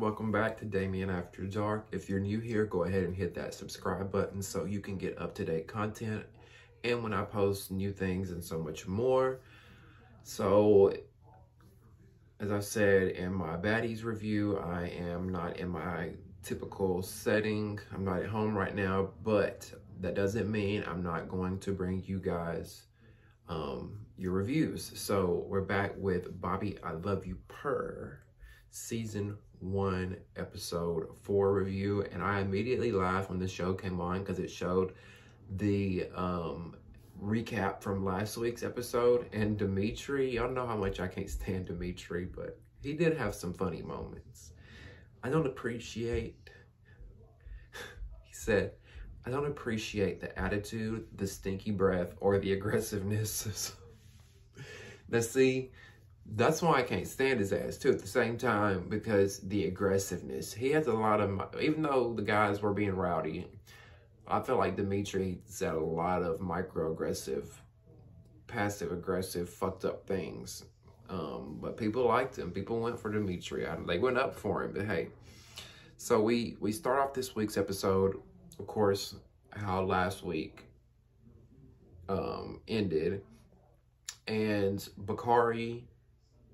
Welcome back to Damien After Dark. If you're new here, go ahead and hit that subscribe button so you can get up-to-date content and when I post new things and so much more. So, as I said in my baddies review, I am not in my typical setting. I'm not at home right now, but that doesn't mean I'm not going to bring you guys your reviews. So we're back with Bobby, I Love You, Purrr, Season 1, Episode 4 review. And I immediately laughed when the show came on because it showed the recap from last week's episode. And Dimitri, y'all know how much I can't stand Dimitri, but he did have some funny moments. I don't appreciate, he said, I don't appreciate the attitude, the stinky breath, or the aggressiveness. Now see, that's why I can't stand his ass too at the same time, because the aggressiveness. He has a lot of, even though the guys were being rowdy, I feel like Dimitri said a lot of microaggressive, passive-aggressive, fucked up things. But people liked him. People went for Dimitri. They went up for him, but hey. So we start off this week's episode, of course, how last week ended. And Bakari,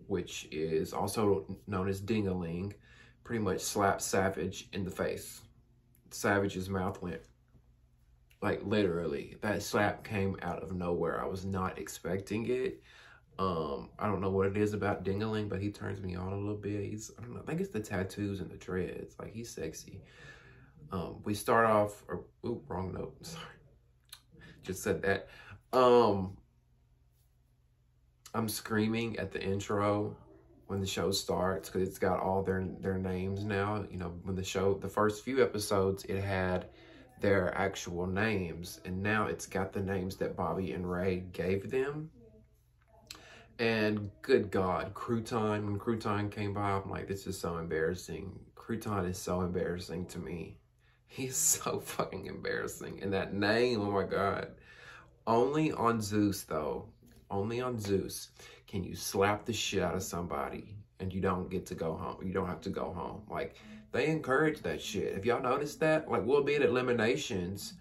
which is also known as Ding-a-ling, pretty much slapped Savage in the face. Savage's mouth went, like, literally. That slap came out of nowhere. I was not expecting it. I don't know what it is about Ding-a-ling, but he turns me on a little bit. I don't know, I think it's the tattoos and the dreads. Like, he's sexy. We start off, wrong note, sorry. Just said that. I'm screaming at the intro when the show starts because it's got all their names now. You know, when the first few episodes, it had their actual names, and now it's got the names that Bobby and Ray gave them. And good God, Crouton, when Crouton came by, I'm like, this is so embarrassing. Crouton is so embarrassing to me. He's so fucking embarrassing. And that name, oh my God. Only on Zeus, though. Only on Zeus can you slap the shit out of somebody and you don't get to go home. You don't have to go home. Like, they encourage that shit. Have y'all noticed that? Like, we'll be at eliminations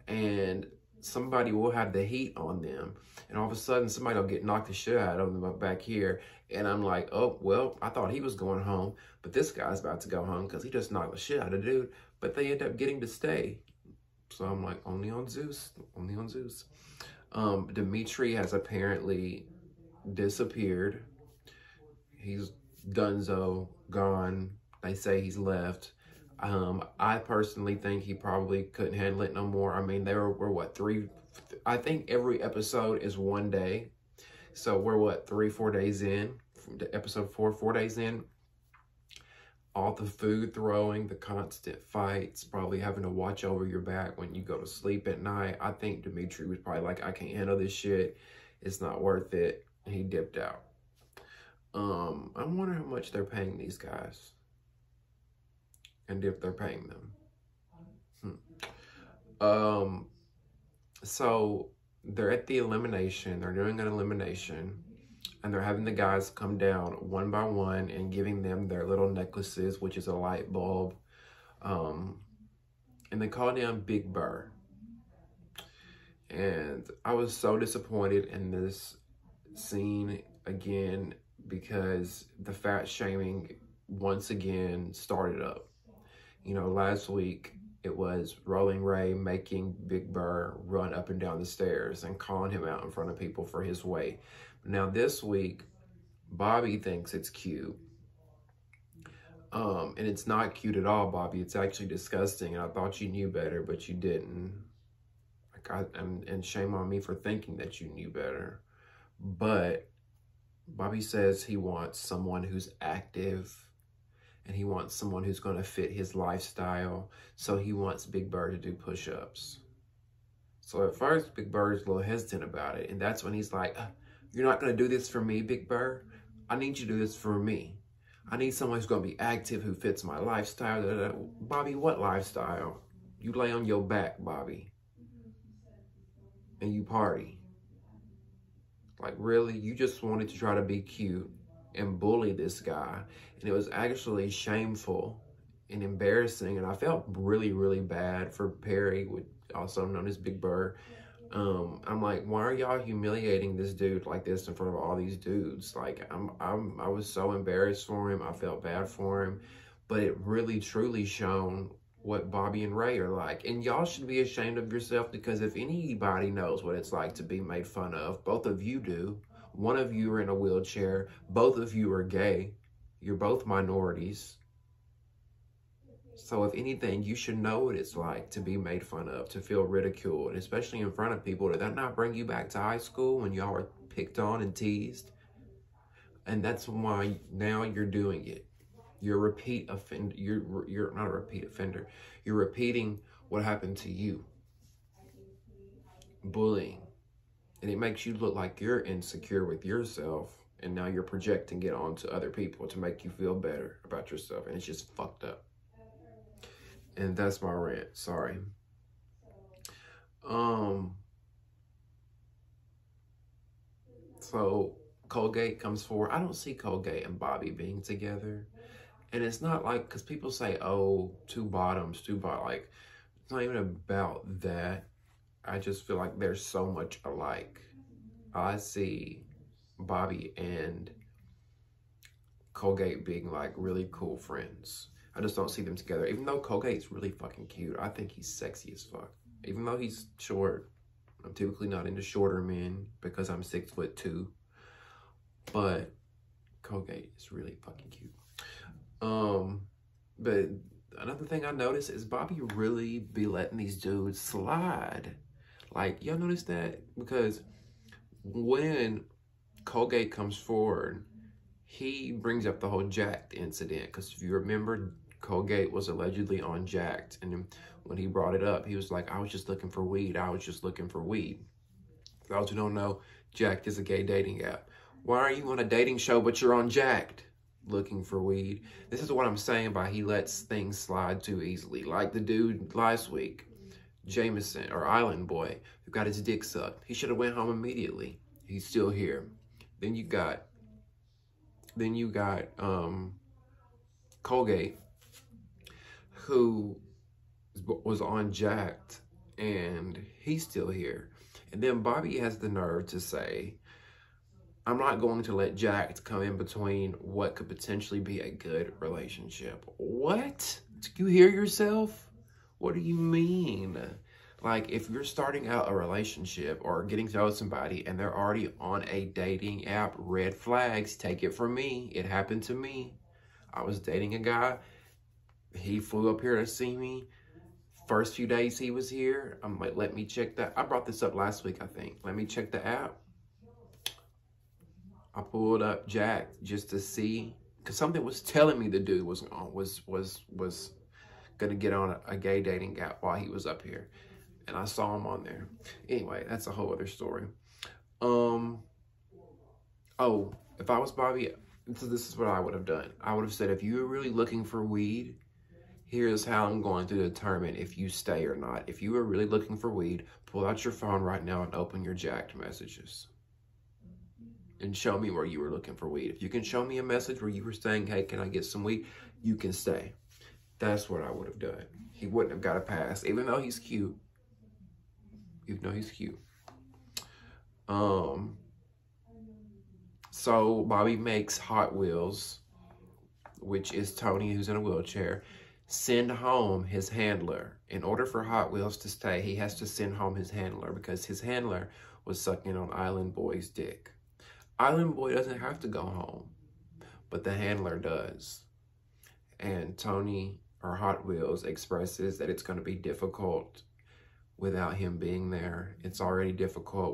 and somebody will have the heat on them. And all of a sudden, somebody will get knocked the shit out of them back here. And I'm like, oh, well, I thought he was going home. But this guy's about to go home because he just knocked the shit out of the dude. But they end up getting to stay. So I'm like, only on Zeus. Only on Zeus. Dimitri has apparently disappeared. He's donezo, gone. They say he's left. I personally think he probably couldn't handle it no more. I mean, we're what, I think every episode is 1 day. So we're what, 3-4 days in, episode 4 days in. All the food throwing, the constant fights, probably having to watch over your back when you go to sleep at night. I think Dimitri was probably like, I can't handle this shit. It's not worth it. And he dipped out. I wonder how much they're paying these guys. And if they're paying them. So they're at the elimination. They're doing an elimination. And they're having the guys come down one by one and giving them their little necklaces, which is a light bulb. And they call down Big Purrr. And I was so disappointed in this scene again because the fat shaming once again started up. You know, last week it was Rolling Ray making Big Purrr run up and down the stairs and calling him out in front of people for his weight. Now this week, Bobby thinks it's cute. And it's not cute at all, Bobby. It's actually disgusting. And I thought you knew better, but you didn't. And shame on me for thinking that you knew better. But Bobby says he wants someone who's active. And he wants someone who's going to fit his lifestyle. So he wants Big Purrr to do push-ups. So at first, Big Purr's a little hesitant about it. And that's when he's like, you're not going to do this for me, Big Purrr? I need you to do this for me. I need someone who's going to be active, who fits my lifestyle. Bobby, what lifestyle? You lay on your back, Bobby. And you party. Like, really? You just wanted to try to be cute and bully this guy. And it was actually shameful and embarrassing. And I felt really, really bad for Perry, also known as Big Purrr. I'm like, why are y'all humiliating this dude like this in front of all these dudes? Like, I was so embarrassed for him. I felt bad for him, but it really truly shown what Bobby and Ray are like. And y'all should be ashamed of yourself, because if anybody knows what it's like to be made fun of, both of you do. One of you are in a wheelchair. Both of you are gay. You're both minorities. So if anything, you should know what it's like to be made fun of, to feel ridiculed, and especially in front of people. Did that not bring you back to high school when y'all were picked on and teased? And that's why now you're doing it. You're a repeat offender. You're not a repeat offender. You're repeating what happened to you. Bullying. And it makes you look like you're insecure with yourself, and now you're projecting it onto other people to make you feel better about yourself. And it's just fucked up. And that's my rant. Sorry. So Colgate comes forward. I don't see Colgate and Bobby being together. And it's not like, because people say, oh, two bottoms. Like, it's not even about that. I just feel like they're so much alike. I see Bobby and Colgate being like really cool friends. I just don't see them together. Even though Colgate's really fucking cute. I think he's sexy as fuck. Even though he's short. I'm typically not into shorter men because I'm 6'2". But Colgate is really fucking cute. But another thing I noticed is Bobby really be letting these dudes slide. Like, y'all notice that? Because when Colgate comes forward, he brings up the whole Jacked incident. Because if you remember, Colgate was allegedly on Jacked. And when he brought it up, he was like, I was just looking for weed. I was just looking for weed. For those who don't know, Jacked is a gay dating app. Why are you on a dating show, but you're on Jacked? Looking for weed. This is what I'm saying by he lets things slide too easily. Like the dude last week, Jameson, or Island Boy, who got his dick sucked. He should have went home immediately. He's still here. Then you got Colgate, who was on Jacked, and he's still here. And then Bobby has the nerve to say, I'm not going to let Jacked come in between what could potentially be a good relationship. What? Do you hear yourself? What do you mean? Like, if you're starting out a relationship or getting to know somebody and they're already on a dating app, red flags, take it from me. It happened to me. I was dating a guy. He flew up here to see me. First few days he was here, I'm like, let me check that. I brought this up last week, I think. Let me check the app. I pulled up Jacked just to see, because something was telling me the dude was gonna get on a gay dating app while he was up here, and I saw him on there. Anyway, that's a whole other story. Oh, if I was Bobby, this is what I would have done. I would have said, if you were really looking for weed, here's how I'm going to determine if you stay or not. If you are really looking for weed, pull out your phone right now and open your Jacked messages. And show me where you were looking for weed. If you can show me a message where you were saying, hey, can I get some weed? You can stay. That's what I would have done. He wouldn't have got a pass, even though he's cute. Even though he's cute. So Bobby makes Hot Wheels, which is Tony, who's in a wheelchair, send home his handler. In order for Hot Wheels to stay, he has to send home his handler because his handler was sucking on Island Boy's dick. Island Boy doesn't have to go home, but the handler does. And Tony, or Hot Wheels, expresses that it's going to be difficult without him being there. It's already difficult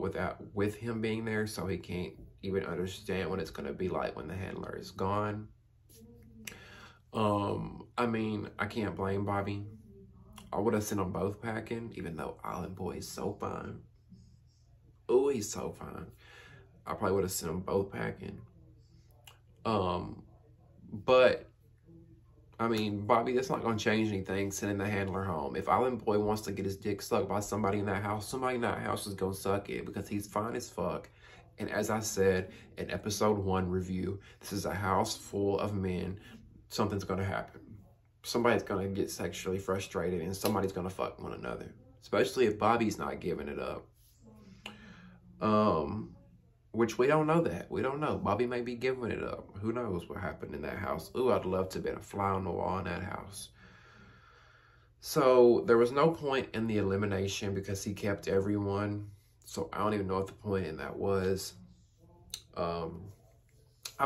with him being there, so he can't even understand what it's going to be like when the handler is gone. I mean, I can't blame Bobby. I would have sent them both packing, even though Island Boy is so fine. Oh, he's so fine. I probably would have sent them both packing. But, I mean, Bobby, that's not going to change anything, sending the handler home. If Island Boy wants to get his dick sucked by somebody in that house is going to suck it because he's fine as fuck. And as I said in episode 1 review, this is a house full of men. Something's going to happen. Somebody's going to get sexually frustrated and somebody's going to fuck one another. Especially if Bobby's not giving it up. Which we don't know that. We don't know. Bobby may be giving it up. Who knows what happened in that house. Ooh, I'd love to be a fly on the wall in that house. So there was no point in the elimination because he kept everyone. So I don't even know what the point in that was. I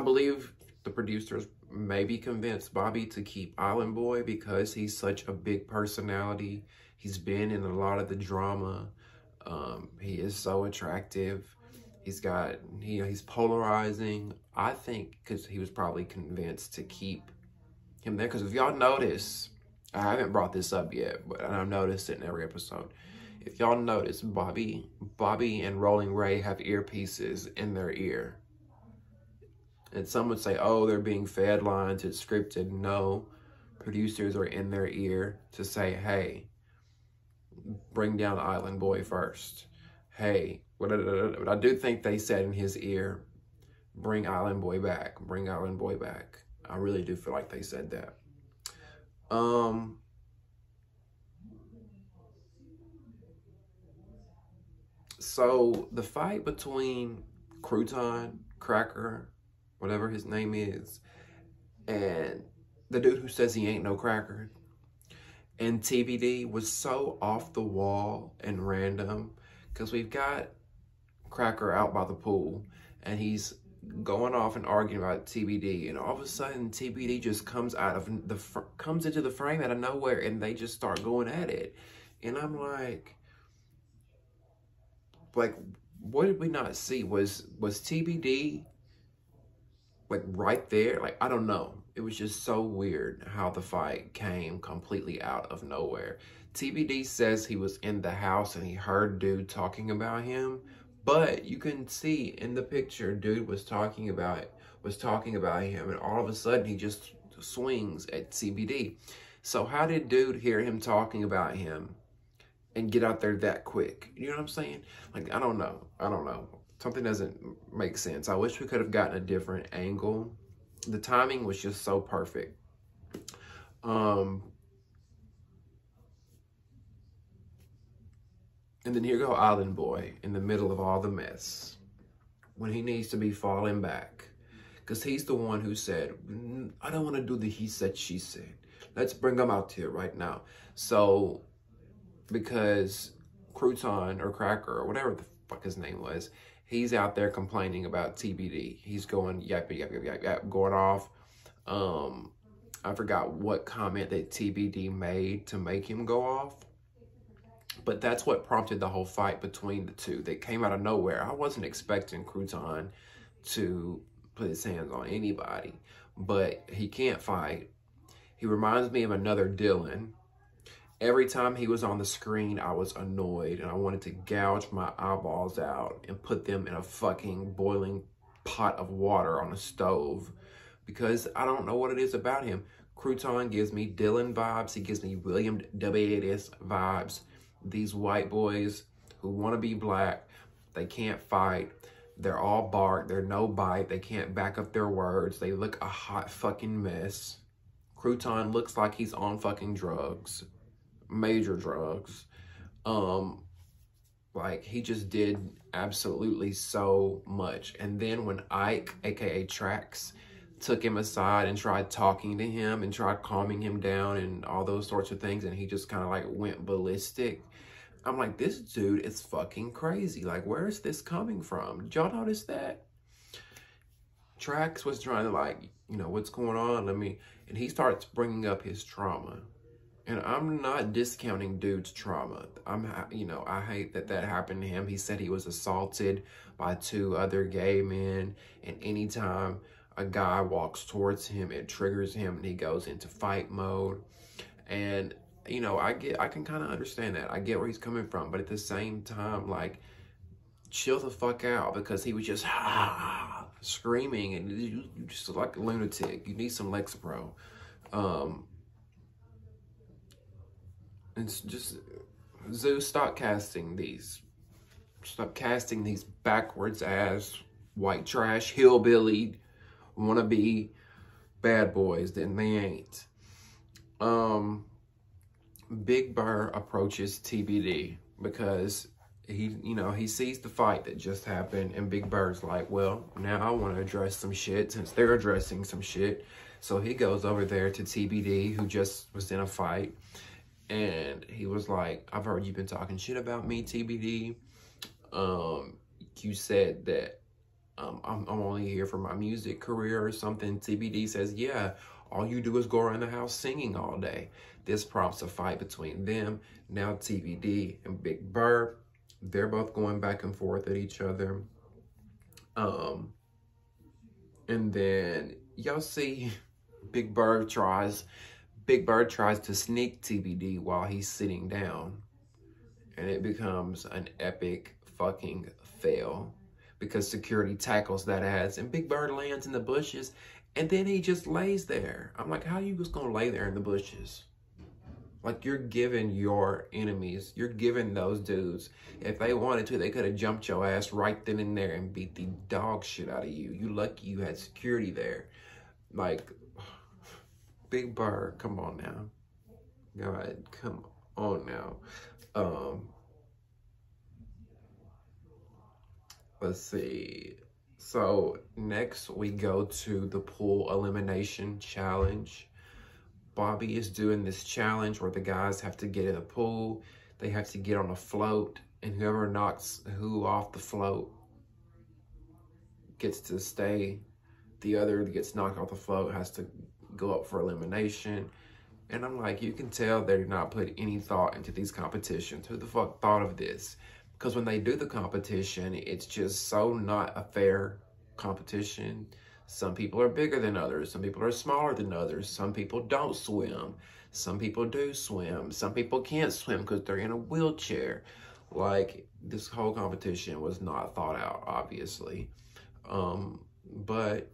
believe the producers maybe convinced Bobby to keep Island Boy because he's such a big personality. He's been in a lot of the drama. He is so attractive. He's polarizing. I think because he was probably convinced to keep him there. Because if y'all notice, I haven't brought this up yet, but I've noticed it in every episode. If y'all notice, Bobby and Rolling Ray have earpieces in their ear. And some would say, oh, they're being fed lines, it's scripted. No, producers are in their ear to say, hey, bring down Island Boy first. Hey, but I do think they said in his ear, bring Island Boy back. Bring Island Boy back. I really do feel like they said that. So the fight between Crouton, Cracker, whatever his name is, and the dude who says he ain't no cracker, and TBD was so off the wall and random because we've got Cracker out by the pool and he's going off and arguing about TBD, and all of a sudden TBD just comes into the frame out of nowhere and they just start going at it. And I'm like, what did we not see? Was TBD like right there? Like, I don't know. It was just so weird how the fight came completely out of nowhere. TBD says he was in the house and he heard dude talking about him, but you can see in the picture dude was talking about him, and all of a sudden he just swings at TBD. So how did dude hear him talking about him and get out there that quick? You know what I'm saying? Like, I don't know. Something doesn't make sense. I wish we could have gotten a different angle. The timing was just so perfect. And then here go Island Boy in the middle of all the mess when he needs to be falling back. Because he's the one who said, I don't want to do the he said, she said. Let's bring him out here right now. So, because Crouton or Cracker or whatever the fuck his name was, he's out there complaining about TBD. He's going yap, going off. I forgot what comment that TBD made to make him go off. But that's what prompted the whole fight between the two. They came out of nowhere. I wasn't expecting Crouton to put his hands on anybody, but he can't fight. He reminds me of another Dylan. Every time he was on the screen, I was annoyed and I wanted to gouge my eyeballs out and put them in a fucking boiling pot of water on a stove, because I don't know what it is about him. Crouton gives me Dylan vibes. He gives me William W.S. vibes. These white boys who want to be black, they can't fight. They're all bark. They're no bite. They can't back up their words. They look a hot fucking mess. Crouton looks like he's on fucking drugs. Major drugs. Like, he just did absolutely so much. And then when Ike, aka Trax, took him aside and tried talking to him and tried calming him down and all those sorts of things, and he just kind of like went ballistic, I'm like, this dude is fucking crazy. Like, where is this coming from? Did y'all notice that? Trax was trying to, like, you know, what's going on? And he starts bringing up his trauma. And I'm not discounting dude's trauma. I hate that happened to him. He said he was assaulted by 2 other gay men. And anytime a guy walks towards him, it triggers him and he goes into fight mode. And, you know, I can kind of understand that. I get where he's coming from. But at the same time, like, chill the fuck out, because he was just screaming and you just like a lunatic. You need some Lexapro. It's just, Zeus, stop casting these stop casting these backwards ass white trash hillbilly wannabe bad boys. Then they ain't. Big Purrr approaches TBD because he sees the fight that just happened, and Big Purr's like, well, now I want to address some shit since they're addressing some shit. So he goes over there to TBD, who just was in a fight, and he was like, I've heard you've been talking shit about me, TBD. You said that I'm only here for my music career or something. TBD says, yeah, all you do is go around the house singing all day. This prompts a fight between them. Now TBD and Big Purrr, they're both going back and forth at each other. And then y'all see Big Purrr tries to sneak TBD while he's sitting down. And it becomes an epic fucking fail because security tackles that ass and Big Purrr lands in the bushes and then he just lays there. I'm like, how you just gonna lay there in the bushes? Like, you're giving your enemies, you're giving those dudes, if they wanted to, they could have jumped your ass right then and there and beat the dog shit out of you. You lucky you had security there. Like, Big Purrr, come on now. God, come on now. Let's see. So next we go to the pool elimination challenge. Bobby is doing this challenge where the guys have to get in the pool. They have to get on a float, and whoever knocks who off the float gets to stay. The other that gets knocked off the float has to go up for elimination. And I'm like, you can tell they did not put any thought into these competitions. Who the fuck thought of this? Because when they do the competition, it's just so not a fair competition. Some people are bigger than others. Some people are smaller than others. Some people don't swim. Some people do swim. Some people can't swim because they're in a wheelchair. Like, this whole competition was not thought out, obviously. But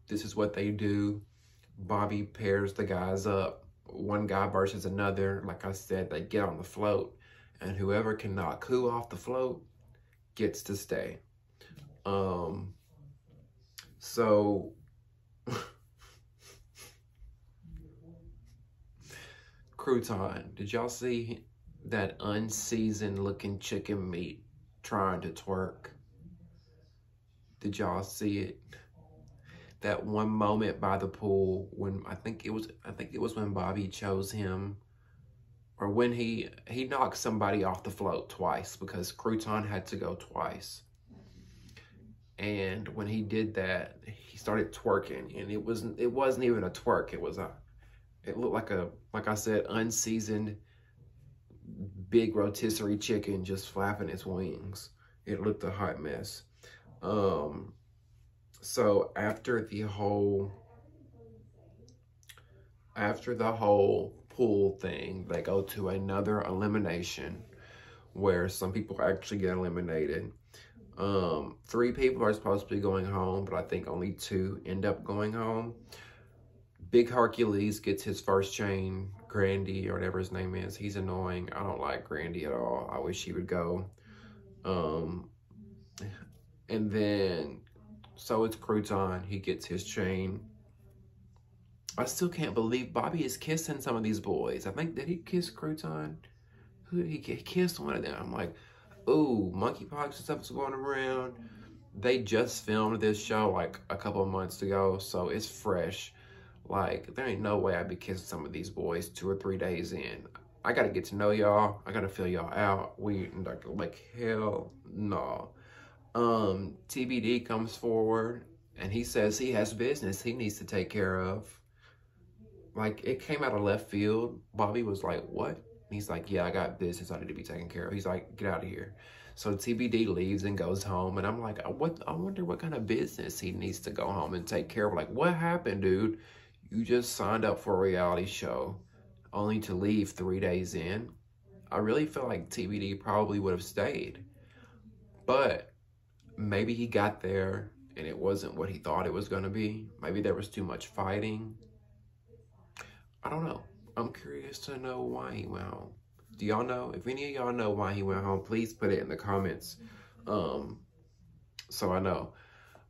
this is what they do. Bobby pairs the guys up. One guy versus another. Like I said, they get on the float. And whoever can knock who off the float gets to stay. So Crouton, did y'all see that unseasoned looking chicken meat trying to twerk? Did y'all see it? That one moment by the pool when I think it was when Bobby chose him, or when he knocked somebody off the float twice because Crouton had to go twice. And when he did that, he started twerking, and it wasn't even a twerk. It looked like I said, unseasoned, big rotisserie chicken just flapping its wings. It looked a hot mess. So after the whole pool thing, they go to another elimination where some people actually get eliminated. 3 people are supposed to be going home, but I think only 2 end up going home. Big Hercules gets his first chain. Grandy, or whatever his name is, he's annoying. I don't like Grandy at all. I wish he would go. And then, so it's Crouton. He gets his chain. I still can't believe Bobby is kissing some of these boys. I think, did he kiss Crouton? Who did he kiss? He kissed one of them. I'm like, ooh, monkeypox and stuff is going around. They just filmed this show like a couple of months ago, so it's fresh. Like, there ain't no way I'd be kissing some of these boys 2 or 3 days in. I gotta get to know y'all. I gotta feel y'all out. We like hell no. TBD comes forward and he says he has business he needs to take care of. Like, it came out of left field. Bobby was like, what? And he's like, yeah, I got business I need to be taken care of. He's like, get out of here. So TBD leaves and goes home. And I'm like, I wonder what kind of business he needs to go home and take care of. Like, what happened, dude? You just signed up for a reality show only to leave 3 days in. I really feel like TBD probably would have stayed. But maybe he got there and it wasn't what he thought it was going to be. Maybe there was too much fighting. I don't know. I'm curious to know why he went home. Do y'all know? If any of y'all know why he went home, please put it in the comments. So I know.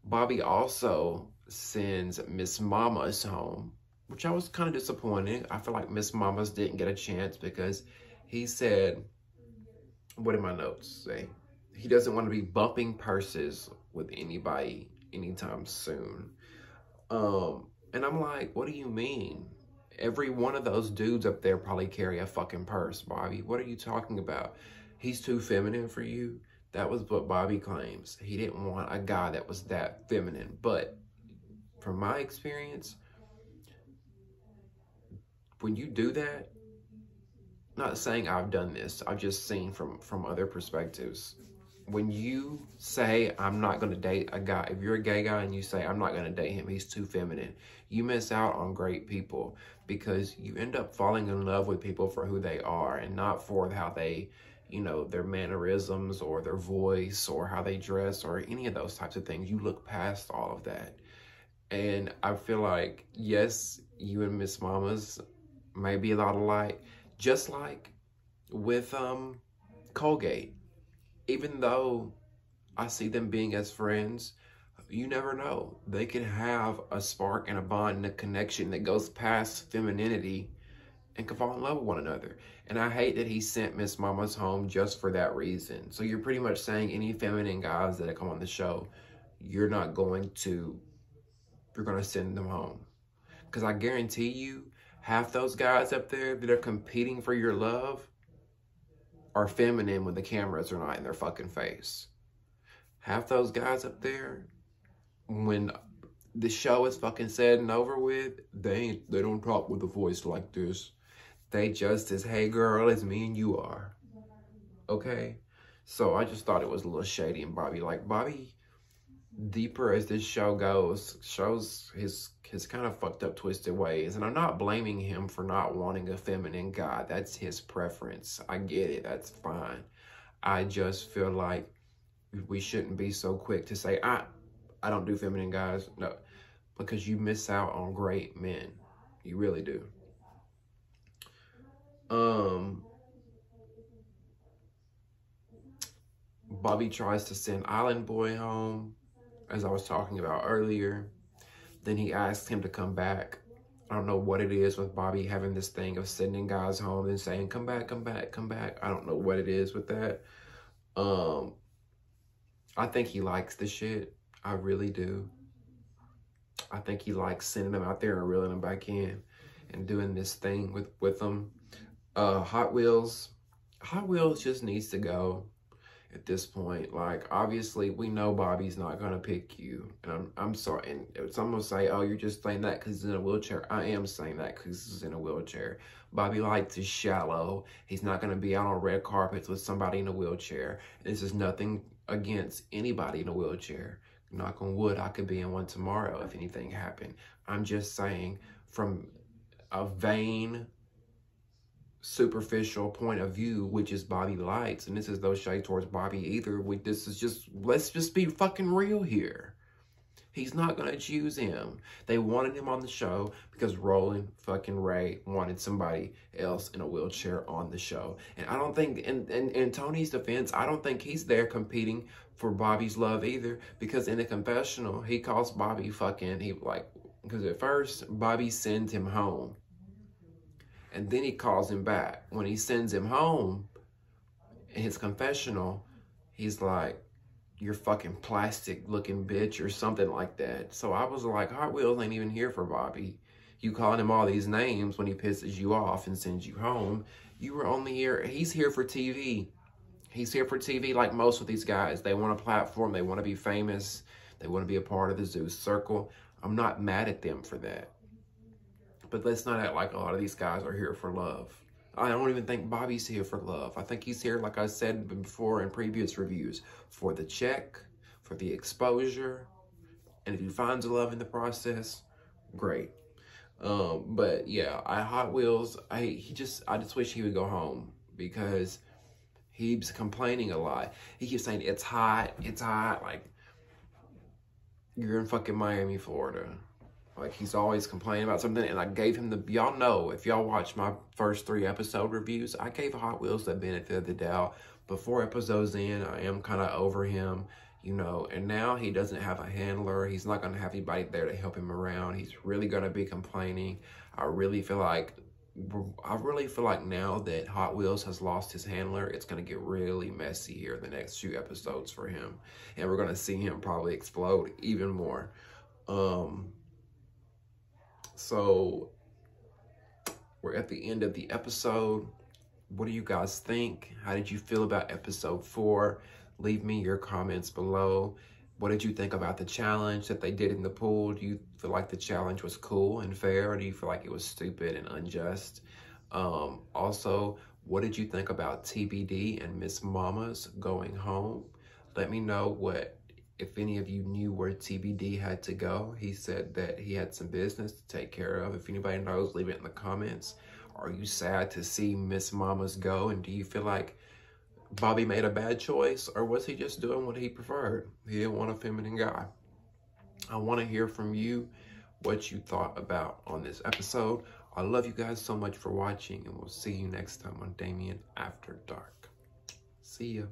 Bobby also sends Miss Mama's home, which I was kind of disappointed. I feel like Miss Mama's didn't get a chance because he said, what did my notes say? He doesn't want to be bumping purses with anybody anytime soon. And I'm like, what do you mean? Every one of those dudes up there probably carry a fucking purse, Bobby. What are you talking about? He's too feminine for you? That was what Bobby claims. He didn't want a guy that was that feminine. But from my experience, when you do that, not saying I've done this, I've just seen from other perspectives. When you say, I'm not going to date a guy, if you're a gay guy and you say, I'm not going to date him, he's too feminine, you miss out on great people because you end up falling in love with people for who they are and not for how they, you know, their mannerisms or their voice or how they dress or any of those types of things. You look past all of that. And I feel like, yes, you and Miss Mama's may be a lot alike, just like with Colgate. Even though I see them being as friends, you never know. They could have a spark and a bond and a connection that goes past femininity and can fall in love with one another. And I hate that he sent Miss Mama's home just for that reason. So you're pretty much saying any feminine guys that come on the show, you're going to send them home. Because I guarantee you, half those guys up there that are competing for your love are feminine when the cameras are not in their fucking face. Half those guys up there, when the show is fucking said and over with, they don't talk with a voice like this. They just as, hey girl, as me and you are. Okay? So I just thought it was a little shady and Bobby. Like, Bobby, deeper as this show goes, shows his kind of fucked up, twisted ways. And I'm not blaming him for not wanting a feminine guy. That's his preference. I get it. That's fine. I just feel like we shouldn't be so quick to say, I don't do feminine guys. No, because you miss out on great men. You really do. Bobby tries to send Island Boy home, as I was talking about earlier. Then he asks him to come back. I don't know what it is with Bobby having this thing of sending guys home and saying, come back, come back, come back. I don't know what it is with that. I think he likes the shit. I really do. I think he likes sending them out there and reeling them back in and doing this thing with them. Hot Wheels just needs to go at this point. Like, obviously, we know Bobby's not going to pick you. And I'm sorry. And some will say, oh, you're just saying that because he's in a wheelchair. I am saying that because he's in a wheelchair. Bobby likes is shallow. He's not going to be out on red carpets with somebody in a wheelchair. This is nothing against anybody in a wheelchair. Knock on wood, I could be in one tomorrow if anything happened. I'm just saying, from a vain, superficial point of view, which is Bobby likes, and this is no shade towards Bobby either. This is just, let's just be fucking real here. He's not going to choose him. They wanted him on the show because Roland fucking Ray wanted somebody else in a wheelchair on the show. And I don't think, in Tony's defense, I don't think he's there competing for Bobby's love either, because in the confessional, he calls Bobby because at first, Bobby sends him home. And then he calls him back. When he sends him home, in his confessional, he's like, you're fucking plastic looking bitch or something like that. So I was like, Hot Wheels ain't even here for Bobby. You calling him all these names when he pisses you off and sends you home. You were only here, he's here for TV. He's here for TV like most of these guys. They want a platform, they want to be famous, they want to be a part of the Zeus circle. I'm not mad at them for that. But let's not act like a lot of these guys are here for love. I don't even think Bobby's here for love. I think he's here, like I said before in previous reviews, for the check, for the exposure. And if he finds love in the process, great. But yeah, Hot Wheels, I just wish he would go home because he's complaining a lot. He keeps saying, it's hot, like, you're in fucking Miami, Florida. Like, he's always complaining about something, and I gave him the, y'all know, if y'all watch my first 3 episode reviews, I gave Hot Wheels the benefit of the doubt. But 4 episodes in, I am kind of over him, you know, and now he doesn't have a handler. He's not going to have anybody there to help him around. He's really going to be complaining. I really feel like now that Hot Wheels has lost his handler, it's going to get really messy here in the next few episodes for him. And we're going to see him probably explode even more. So we're at the end of the episode. What do you guys think? How did you feel about episode 4? Leave me your comments below. What did you think about the challenge that they did in the pool? Do you feel like the challenge was cool and fair, or do you feel like it was stupid and unjust? Also, what did you think about TBD and Miss Mama's going home? Let me know if any of you knew where TBD had to go. He said that he had some business to take care of. If anybody knows, leave it in the comments. Are you sad to see Miss Mama's go? And do you feel like Bobby made a bad choice, or was he just doing what he preferred? He didn't want a feminine guy. I want to hear from you what you thought about on this episode. I love you guys so much for watching, and we'll see you next time on Damien After Dark. See ya.